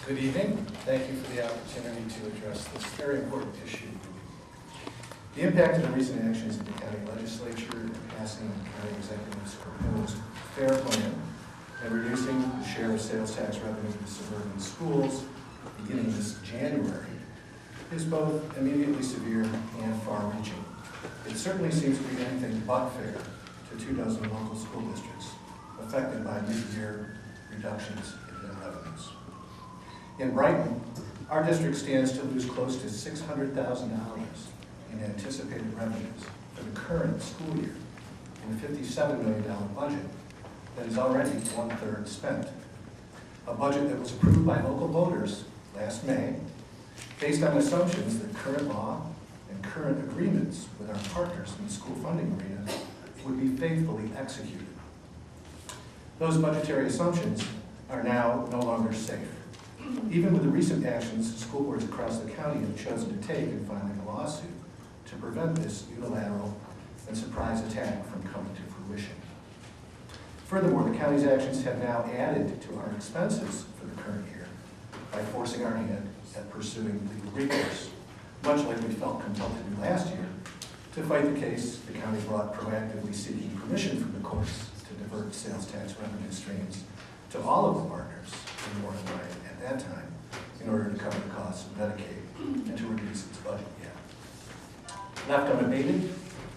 Good evening. Thank you for the opportunity to address this very important issue. The impact of the recent actions of the county legislature in passing the county executive's proposed fair plan and reducing the share of sales tax revenue to suburban schools beginning this January is both immediately severe and far-reaching. It certainly seems to be anything but fair to 24 local school districts affected by mid-year reductions in their revenues. In Brighton, our district stands to lose close to $600,000 in anticipated revenues for the current school year in a $57 million budget that is already one-third spent. A budget that was approved by local voters last May based on assumptions that current law and current agreements with our partners in the school funding arena would be faithfully executed. Those budgetary assumptions are now no longer safe. Even with the recent actions school boards across the county have chosen to take in filing a lawsuit to prevent this unilateral and surprise attack from coming to fruition. Furthermore, the county's actions have now added to our expenses for the current year by forcing our hand at pursuing legal recourse, much like we felt compelled to do last year to fight the case the county brought proactively seeking permission from the courts to divert sales tax revenue streams to all of the partners in Warren Ryan at that time in order to cover the costs of Medicaid and to reduce its budget yet. Left unabated,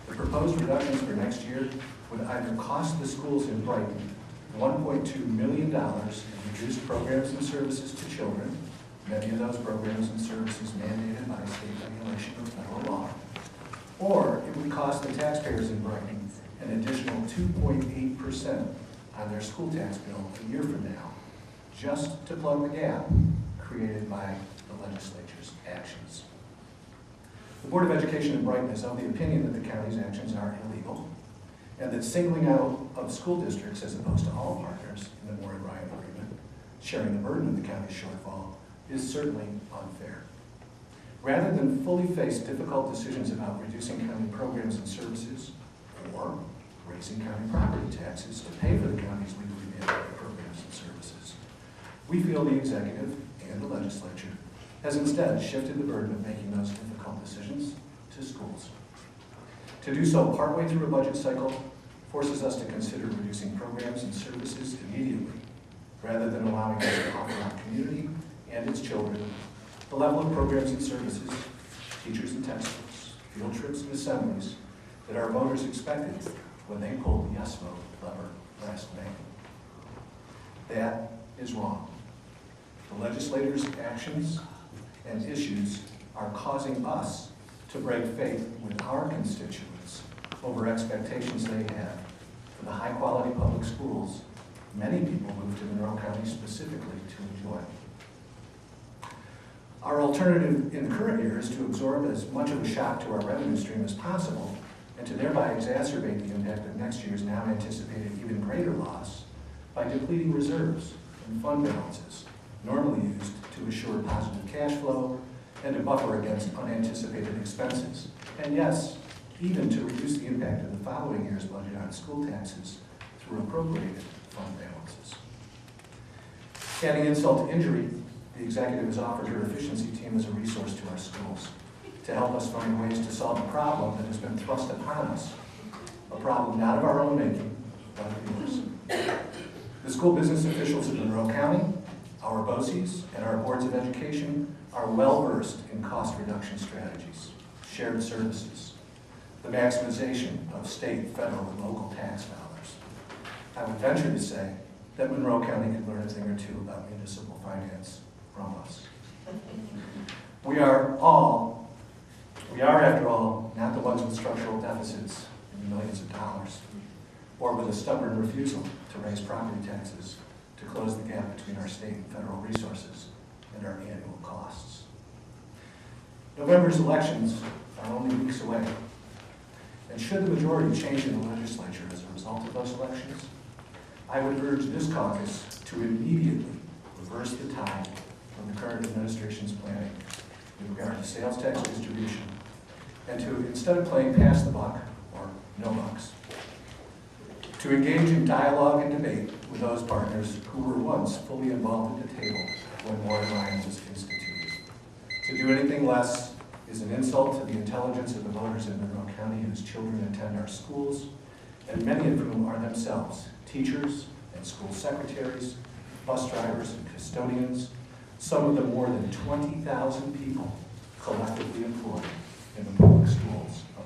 the proposed reductions for next year would either cost the schools in Brighton $1.2 million in reduced programs and services to children, many of those programs and services mandated by state regulation or federal law, or it would cost the taxpayers in Brighton an additional 2.8% on their school tax bill a year from now, just to plug the gap created by the legislature's actions. The Board of Education in Brighton is of the opinion that the county's actions are illegal, and that singling out of school districts as opposed to all partners in the Warren Ryan agreement, sharing the burden of the county's shortfall, is certainly unfair. Rather than fully face difficult decisions about reducing county programs and services, or raising county property taxes to pay for the county's legally mandated programs and services, we feel the executive and the legislature has instead shifted the burden of making those difficult decisions to schools. To do so partway through a budget cycle forces us to consider reducing programs and services immediately, rather than allowing us to offer our community and its children the level of programs and services, teachers and textbooks, field trips and assemblies that our voters expected when they pulled the yes vote lever last May. That is wrong. The legislators' actions and issues are causing us to break faith with our constituents over expectations they have for the high-quality public schools many people move to Monroe County specifically to enjoy. Our alternative in the current year is to absorb as much of a shock to our revenue stream as possible and to thereby exacerbate the impact of next year's now anticipated even greater loss by depleting reserves and fund balances normally used to assure positive cash flow and to buffer against unanticipated expenses. And yes, even to reduce the impact of the following year's budget on school taxes through appropriated fund balances. Adding insult to injury, the executive has offered her efficiency team as a resource to our schools to help us find ways to solve a problem that has been thrust upon us, a problem not of our own making, but of yours. The school business officials of Monroe County, our BOCES, and our boards of education are well-versed in cost reduction strategies, shared services, the maximization of state, federal, and local tax dollars. I would venture to say that Monroe County could learn a thing or two about municipal finance from us. We are, after all, not the ones with structural deficits in millions of dollars, or with a stubborn refusal to raise property taxes to close the gap between our state and federal resources and our annual costs. November's elections are only weeks away, and should the majority change in the legislature as a result of those elections, I would urge this caucus to immediately reverse the tide from the current administration's planning with regard to sales tax distribution, and to, instead of playing pass the buck, or no bucks, to engage in dialogue and debate with those partners who were once fully involved at the table when Warren Ryan Paying less is an insult to the intelligence of the voters in Monroe County whose children attend our schools, and many of whom are themselves teachers and school secretaries, bus drivers and custodians, some of the more than 20,000 people collectively employed in the public schools of